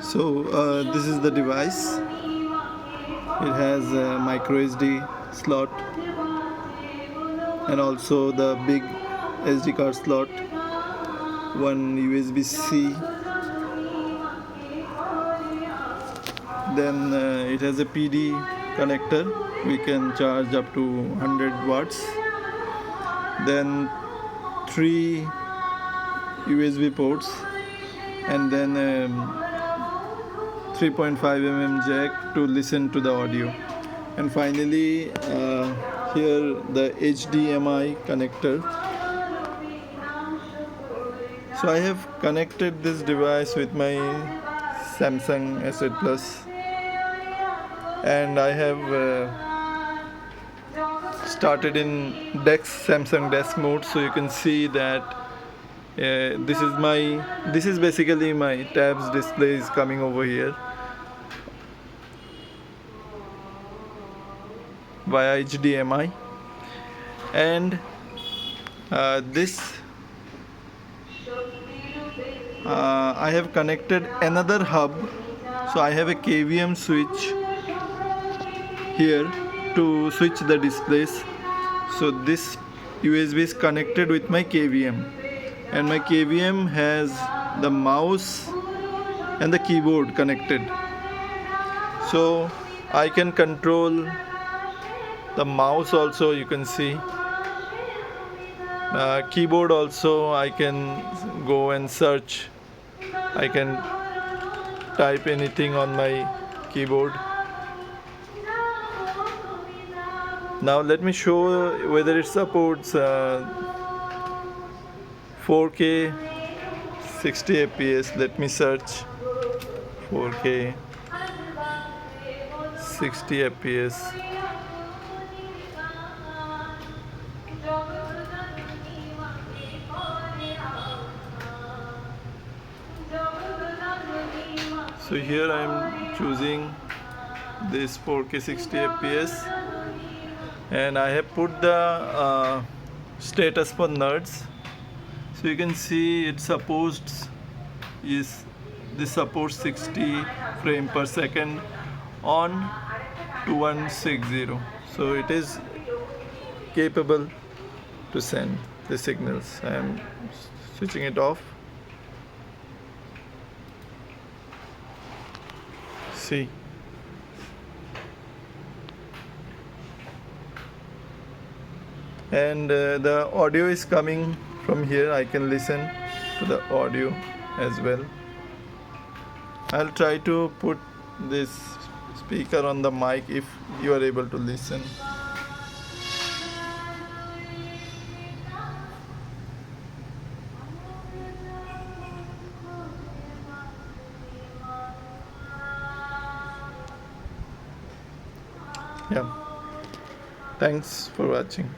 So this is the device. It has a micro SD slot and also the big SD card slot, one USB-C. Then it has a PD connector. We can charge up to 100 watts. Then 3 USB ports and then 3.5 mm jack to listen to the audio. And finally here the HDMI connector. So I have connected this device with my Samsung S8 Plus, and I have started in Samsung desk mode. So you can see that this is basically my tabs display is coming over here via HDMI, and I have connected another hub. So I have a KVM switch here to switch the displays. So this USB is connected with my KVM, and my KVM has the mouse and the keyboard connected. So I can control the mouse also, you can see. Keyboard also, I can go and search. I can type anything on my keyboard. Now let me show whether it supports 4K 60 fps. Let me search 4K 60 fps. So here I am choosing this 4K 60 fps, and I have put the status for nerds. So you can see it supports this supports 60 frame per second on 2160. So it is capable to send the signals. I am switching it off. See, and the audio is coming from here. I can listen to the audio as well. I'll try to put this speaker on the mic if you are able to listen. Yeah. Thanks for watching.